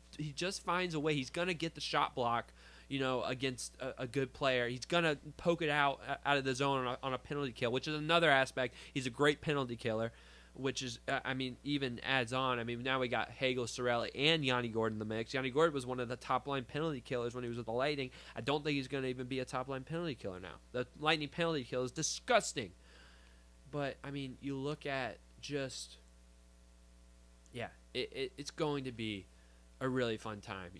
finds a way. He's gonna get the shot block, against a good player. He's gonna poke it out of the zone on a penalty kill, which is another aspect. He's a great penalty killer, which is, even adds on. Now we got Hagel, Sorelli, and Yanni Gourde in the mix. Yanni Gourde was one of the top-line penalty killers when he was with the Lightning. I don't think he's going to even be a top-line penalty killer now. The Lightning penalty kill is disgusting. But, you look at just, it's going to be a really fun time.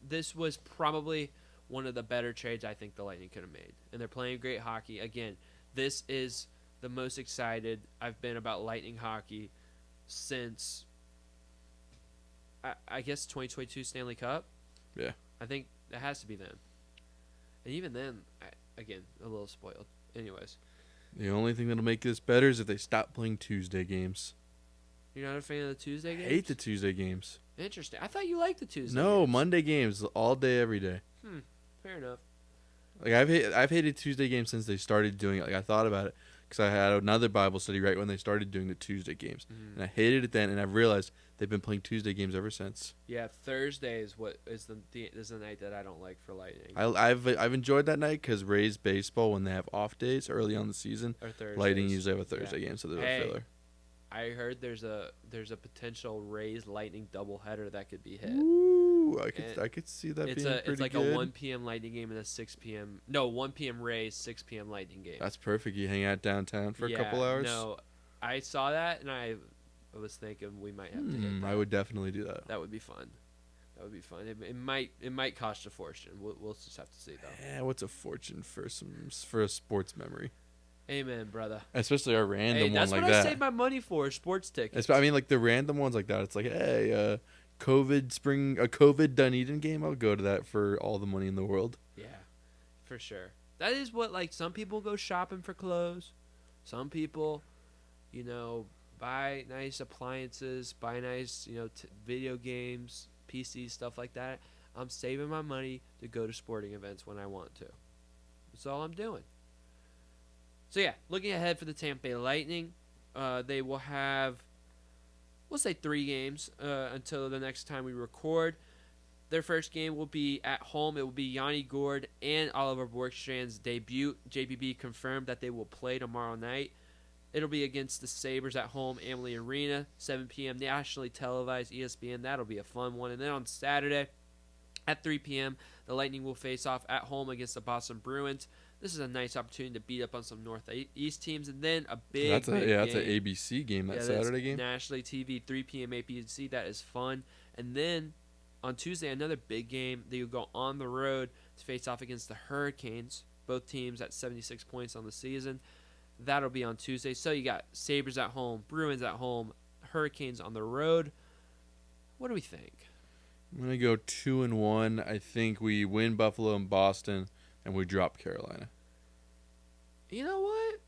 This was probably one of the better trades I think the Lightning could have made. And they're playing great hockey. Again, this is the most excited I've been about Lightning hockey since, I guess, 2022 Stanley Cup. Yeah. I think that has to be then. And even then, again, a little spoiled. Anyways. The only thing that'll make this better is if they stop playing Tuesday games. You're not a fan of the Tuesday games? I hate the Tuesday games. Interesting. I thought you liked the Tuesday No, games. Monday games all day, every day. Fair enough. I've hated Tuesday games since they started doing it. I thought about it. Because I had another Bible study right when they started doing the Tuesday games. And I hated it then, and I've realized they've been playing Tuesday games ever since. Yeah, Thursday is the night that I don't like for Lightning. I've enjoyed that night because Rays baseball, when they have off days early on the season, Lightning usually have a Thursday game, so there's a filler. I heard there's a potential Rays Lightning doubleheader that could be hit. Ooh. Ooh, And I could see that being pretty it's like good. a 1 p.m. Lightning game and a 6 p.m. No, 1 p.m. Rays, 6 p.m. Lightning game. That's perfect. You hang out downtown for a couple Yeah, hours. no, I saw that and I was thinking we might have to hit that. I would definitely do that. That would be fun. That would be fun. It might cost a fortune. We'll just have to see though. Yeah, what's a fortune for a sports memory? Amen, brother. Especially a random Hey, that's one like what I that. save my money for, sports tickets. I mean, like the random ones like that. It's like, hey, a COVID Dunedin game. I'll go to that for all the money in the world. Yeah, for sure. That is what, like, some people go shopping for clothes. Some people, buy nice appliances, buy nice, video games, PCs, stuff like that. I'm saving my money to go to sporting events when I want to. That's all I'm doing. So, yeah, looking ahead for the Tampa Bay Lightning, they will have, we'll say 3 games until the next time we record. Their first game will be at home. It will be Yanni Gourde and Oliver Bjorkstrand's debut. JBB confirmed that they will play tomorrow night. It'll be against the Sabres at home, Amalie Arena, 7 p.m. nationally televised ESPN. That'll be a fun one. And then on Saturday at 3 p.m., the Lightning will face off at home against the Boston Bruins. This is a nice opportunity to beat up on some Northeast teams. And then a big That's an ABC game, Saturday game. Nationally TV, 3 p.m. ABC. That is fun. And then on Tuesday, another big game. They will go on the road to face off against the Hurricanes. Both teams at 76 points on the season. That'll be on Tuesday. So you got Sabres at home, Bruins at home, Hurricanes on the road. What do we think? I'm going to go 2-1. I think we win Buffalo and Boston, and we drop Carolina. You know what?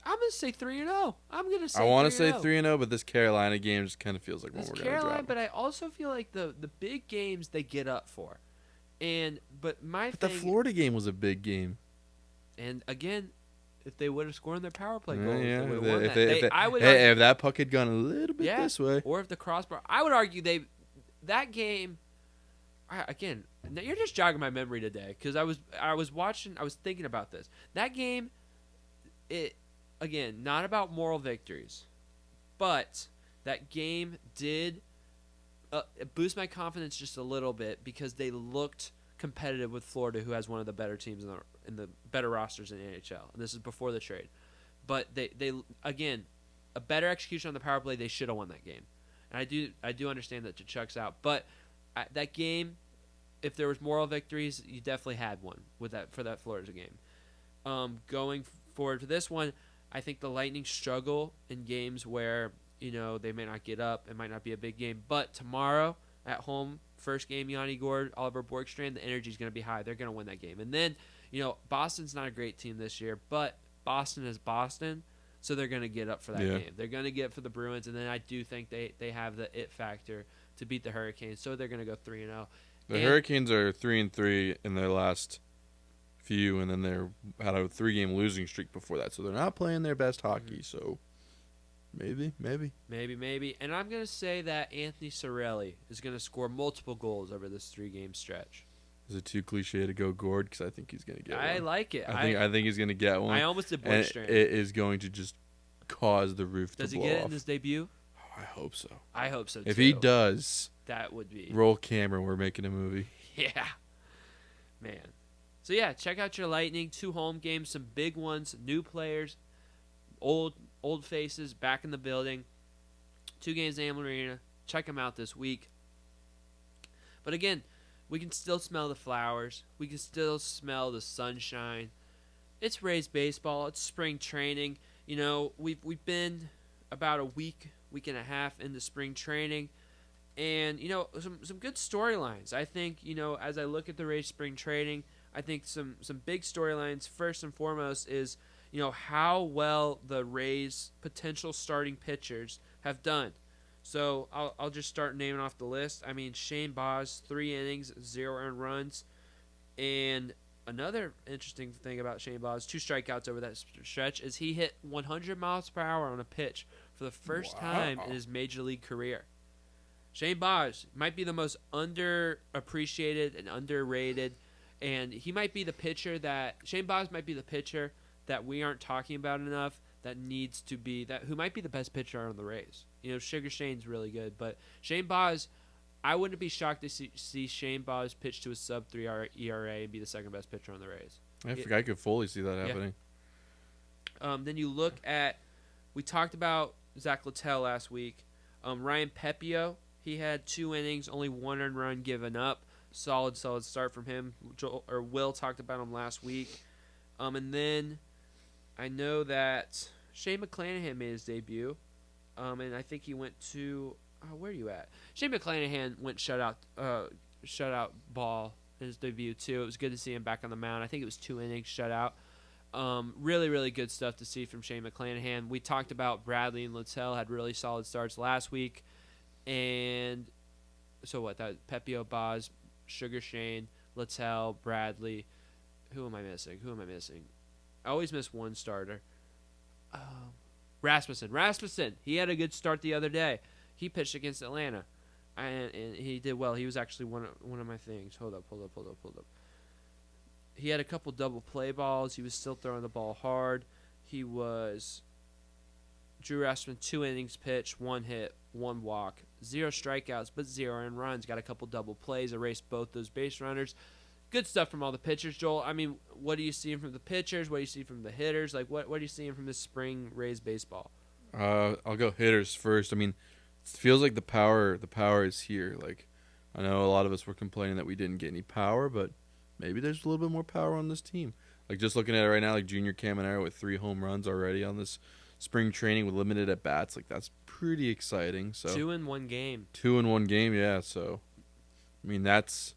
I'm going to say 3-0. I'm going to say I want to 3-0. say 3-0, but this Carolina game just kind of feels like one we're going to drop. But I also feel like the big games they get up for. But the Florida game was a big game. And again, if they would have scored their power play goals, they would have won that. If that puck had gone a little bit this way. Or if the crossbar. I would argue that game, again, you're just jogging my memory today because I was thinking about this. That game, again, not about moral victories, but that game did boost my confidence just a little bit because they looked competitive with Florida, who has one of the better teams in the better rosters in the NHL. And this is before the trade. But they again, a better execution on the power play, they should have won that game. And I do understand that Tkachuk's out, but that game, if there was moral victories, you definitely had one for that Florida game. Going forward to this one, I think the Lightning struggle in games where they may not get up. It might not be a big game, but tomorrow at home, first game, Yanni Gourde, Oliver Bjorkstrand, the energy is going to be high. They're going to win that game. And then, Boston's not a great team this year, but Boston is Boston, so they're going to get up for that game. They're going to get up for the Bruins, and then I do think they have the it factor to beat the Hurricanes, so they're going to go 3-0. The Hurricanes are 3-3 in their last few, and then they had a 3-game losing streak before that, so they're not playing their best hockey, so maybe. And I'm going to say that Anthony Cirelli is going to score multiple goals over this 3-game stretch. Is it too cliche to go Gourde? Because I think he's going to get one. I like it. I think he's going to get one. I almost did Bjorkstrand. It is going to just cause the roof to blow off. Does he get it in his debut? Oh, I hope so. I hope so, too. If he does, that would be... roll camera, we're making a movie. Yeah. Man. So, yeah, check out your Lightning. 2 home games, some big ones, new players, old faces back in the building. 2 games in Amalie Arena. Check them out this week. But again, we can still smell the flowers. We can still smell the sunshine. It's Rays baseball. It's spring training. We've been about a week and a half into spring training, and some good storylines. I think as I look at the Rays spring training, I think some big storylines. First and foremost is how well the Rays' potential starting pitchers have done. So I'll just start naming off the list. I mean, Shane Baz, 3 innings, 0 earned runs. And another interesting thing about Shane Baz, 2 strikeouts over that stretch, is he hit 100 miles per hour on a pitch for the first time in his major league career. Shane Baz might be the most underappreciated and underrated. And he might be the pitcher Shane Baz might be the pitcher that we aren't talking about enough that needs to be who might be the best pitcher on the Rays. Sugar Shane's really good, but Shane Baz, I wouldn't be shocked to see Shane Baz pitch to a sub-3 ERA and be the second best pitcher on the Rays. I could fully see that happening. Then you look at, we talked about Zach Littell last week. Ryan Pepio, he had 2 innings, only 1 earned run given up. Solid start from him. Will talked about him last week. And then I know that Shane McClanahan made his debut. And I think he went to where are you at? Shane McClanahan went shutout ball in his debut too. It was good to see him back on the mound. I think it was 2 innings shutout. Really, really good stuff to see from Shane McClanahan. We talked about Bradley and Littell had really solid starts last week. And so what? That Pepio, Baz, Sugar Shane, Littell, Bradley. Who am I missing? I always miss one starter. Rasmussen. He had a good start the other day. He pitched against Atlanta, and he did well. He was actually one of my things. Hold up. He had a couple double play balls. He was still throwing the ball hard. Drew Rasmussen, 2 innings pitched, 1 hit, 1 walk, 0 strikeouts, but 0 earned runs. Got a couple double plays, erased both those base runners. Good stuff from all the pitchers, Joel. I mean, what are you seeing from the pitchers? What do you see from the hitters? Like, what are you seeing from this spring Rays baseball? I'll go hitters first. I mean, it feels like the power is here. Like, I know a lot of us were complaining that we didn't get any power, but maybe there's a little bit more power on this team. Like, just looking at it right now, like Junior Caminero with 3 home runs already on this spring training with limited at bats. Like, that's pretty exciting. So 2 in 1 game. 2 in 1 game, yeah. So, I mean, that's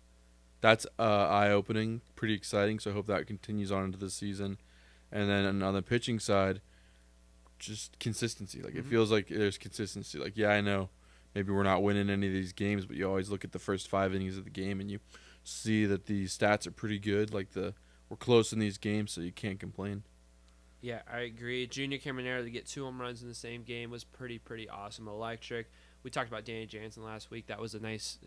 eye-opening, pretty exciting. So I hope that continues on into the season. And then on the pitching side, just consistency. Like, it feels like there's consistency. Like, yeah, I know maybe we're not winning any of these games, but you always look at the first 5 innings of the game and you see that the stats are pretty good. Like, we're close in these games, so you can't complain. Yeah, I agree. Junior Caminero to get 2 home runs in the same game was pretty awesome, electric. We talked about Danny Jansen last week. That was a nice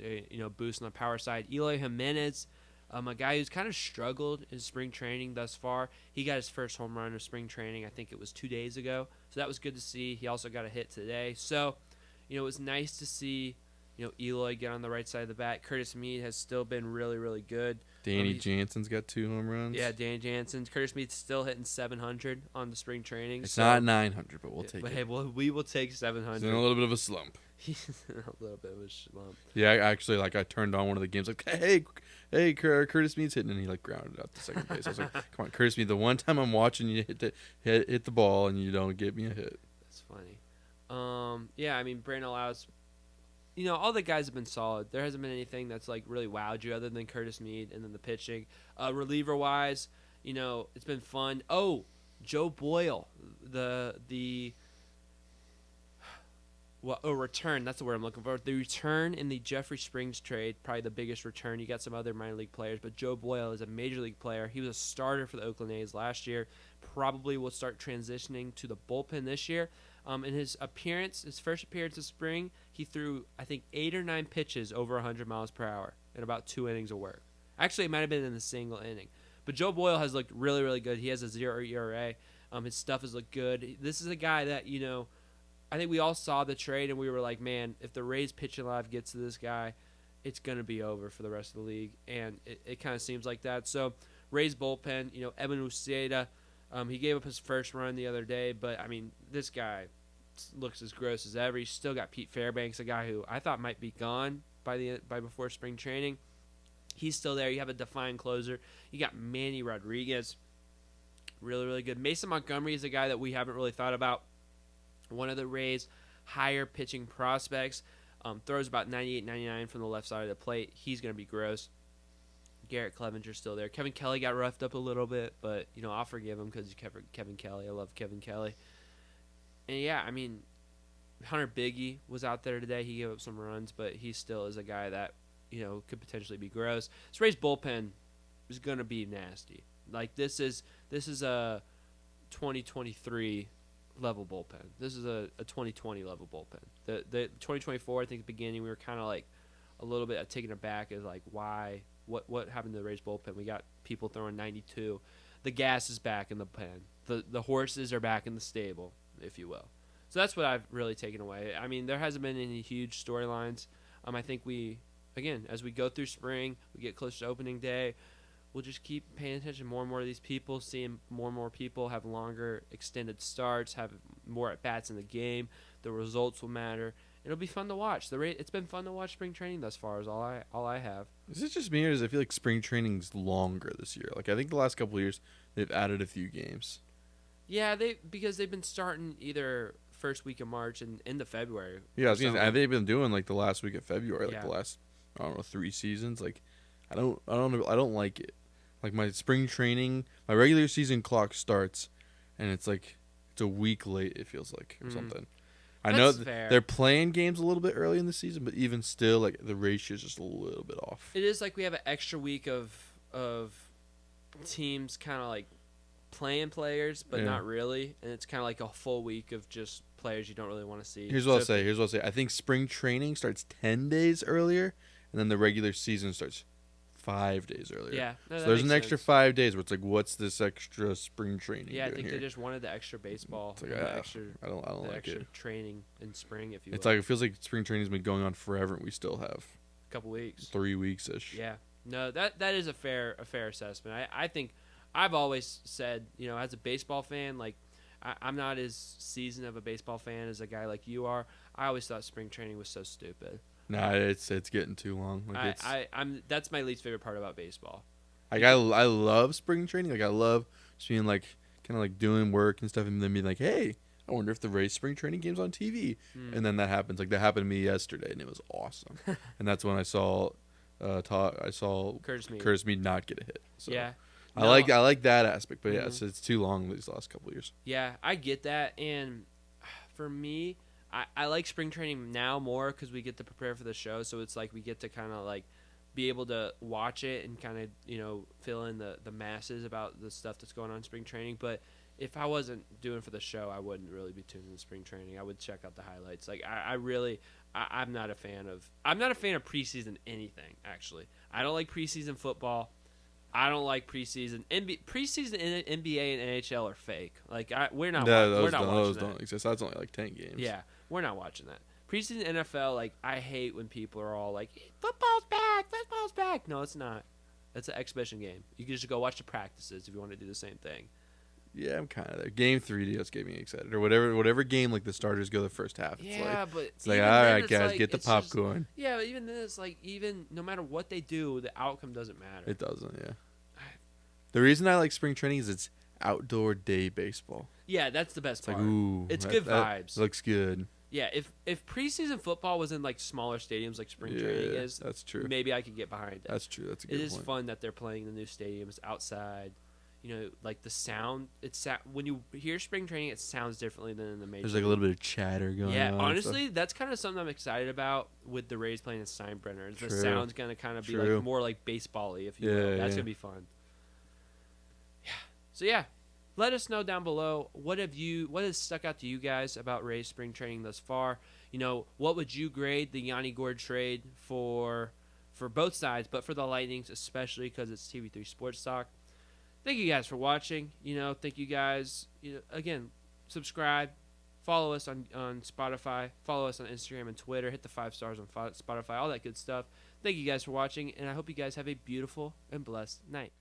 boost on the power side. Eloy Jimenez, a guy who's kind of struggled in spring training thus far. He got his first home run of spring training. I think it was 2 days ago. So that was good to see. He also got a hit today. So, it was nice to see Eloy get on the right side of the bat. Curtis Mead has still been really, really good. Danny Jansen's got 2 home runs. Yeah, Danny Jansen. Curtis Mead's still hitting 700 on the spring training. It's not 900, but we'll take it. But hey, we will take 700. He's in a little bit of a slump. He's in a little bit of a slump. Yeah, actually, like, I turned on one of the games, like, hey, Curtis Mead's hitting, and he, like, grounded out to second base. I was like, come on, Curtis Mead, the one time I'm watching you hit the ball and you don't get me a hit. That's funny. Yeah, I mean, Brandon Allows, all the guys have been solid. There hasn't been anything that's, like, really wowed you other than Curtis Mead and then the pitching. Reliever-wise, it's been fun. Oh, Joe Boyle, return. That's the word I'm looking for. The return in the Jeffrey Springs trade, probably the biggest return. You got some other minor league players, but Joe Boyle is a major league player. He was a starter for the Oakland A's last year. Probably will start transitioning to the bullpen this year. In his first appearance of spring, he threw, I think, 8 or 9 pitches over 100 miles per hour in about 2 innings of work. Actually, it might have been in a single inning. But Joe Boyle has looked really, really good. He has a 0 ERA. His stuff has looked good. This is a guy that, I think we all saw the trade and we were like, man, if the Rays pitching live gets to this guy, it's going to be over for the rest of the league. And it kind of seems like that. So, Rays bullpen, Evan Uceda, he gave up his first run the other day, but, I mean, this guy looks as gross as ever. He's still got Pete Fairbanks, a guy who I thought might be gone by before spring training. He's still there. You have a defined closer. You got Manny Rodriguez, really, really good. Mason Montgomery is a guy that we haven't really thought about. One of the Rays' higher pitching prospects. Throws about 98, 99 from the left side of the plate. He's going to be gross. Garrett Clevenger's still there. Kevin Kelly got roughed up a little bit, but, I'll forgive him because Kevin Kelly. I love Kevin Kelly. And, yeah, I mean, Hunter Biggie was out there today. He gave up some runs, but he still is a guy that, could potentially be gross. This Rays bullpen is going to be nasty. Like, this is a 2023 level bullpen. This is a 2020 level bullpen. The 2024, I think, at the beginning, we were kind of like a little bit taken aback as like, why, what happened to the Rays bullpen? We got people throwing 92. The gas is back in the pen. The horses are back in the stable, if you will. So that's what I've really taken away. I mean, there hasn't been any huge storylines. I think we again, as we go through spring, we get closer to opening day, we'll just keep paying attention more and more to these people, seeing more and more people have longer extended starts, have more at bats in the game. The results will matter. It'll be fun to watch. It's been fun to watch spring training thus far. Is all I have. Is it just me, or does I feel like spring training's longer this year? Like I think the last couple of years they've added a few games. Yeah, because they've been starting either first week of March and into February. Yeah, I was gonna say, they've been doing like the last week of February, like Yeah. the last, I don't know, 3 seasons. Like I don't like it. Like my spring training, my regular season clock starts, and it's a week late. It feels like or something. I know fair. they're playing games a little bit early in the season, but even still, like the ratio is just a little bit off. It is like we have an extra week of teams kind of like playing players, but not really, and it's kind of like a full week of just players you don't really want to see. Here's what I'll say. I think spring training starts 10 days earlier, and then the regular season starts 5 days earlier. Yeah, no, so that there's makes an extra sense. 5 days where it's like, what's this extra spring training? Yeah, I doing think here? they just wanted the extra baseball, It's like, the extra, I don't the like extra it. training in spring, if you will. It's like it feels like spring training's been going on forever, and we still have a couple weeks, 3 weeks ish. Yeah, no, that is a fair assessment. I think I've always said, as a baseball fan, like I'm not as seasoned of a baseball fan as a guy like you are. I always thought spring training was so stupid. Nah, it's getting too long. Like that's my least favorite part about baseball. Like I love spring training. Like I love just being like kind of like doing work and stuff, and then being like, hey, I wonder if the Rays spring training game's on TV. And then that happens. Like that happened to me yesterday, and it was awesome. And that's when I saw Curtis Mead not get a hit. So Yeah. I like that aspect, but yeah, it's too long these last couple of years. Yeah, I get that, and for me, I like spring training now more because we get to prepare for the show. So it's like we get to kind of like be able to watch it and kind of fill in the masses about the stuff that's going on in spring training. But if I wasn't doing it for the show, I wouldn't really be tuning in spring training. I would check out the highlights. Like I'm not a fan of preseason anything. Actually, I don't like preseason football. I don't like preseason. Preseason in NBA and NHL are fake. Like we're not watching those that. don't exist. That's only like 10 games. Yeah, we're not watching that. Preseason NFL, like I hate when people are all like, "Football's back, football's back." No, it's not. It's an exhibition game. You can just go watch the practices if you want to do the same thing. Yeah, I'm kind of there. Game 3 just getting me excited, or whatever game like the starters go the first half. It's like all right, guys, get the popcorn. Yeah, but even then, it's like no matter what they do, the outcome doesn't matter. It doesn't. Yeah. The reason I like spring training is it's outdoor day baseball. Yeah, that's the best part. Like, ooh, it's good vibes. That looks good. Yeah, if preseason football was in like smaller stadiums like spring training is, that's true. Maybe I could get behind it. That's true. That's a good point. It is fun that they're playing in the new stadiums outside. Like the sound. When you hear spring training, it sounds differently than in the major. There's like a little bit of chatter going on. Yeah, honestly, that's kind of something I'm excited about with the Rays playing in Steinbrenner. The sound's gonna kind of be like more like baseball-y, if you will. That's gonna be fun. Yeah. So yeah, let us know down below what has stuck out to you guys about Rays spring training thus far. What would you grade the Yanni Gourde trade for both sides, but for the Lightnings especially because it's TV3 Sports Talk. Thank you guys for watching. Thank you guys. Again, subscribe, follow us on Spotify, follow us on Instagram and Twitter. Hit the 5 stars on Spotify, all that good stuff. Thank you guys for watching, and I hope you guys have a beautiful and blessed night.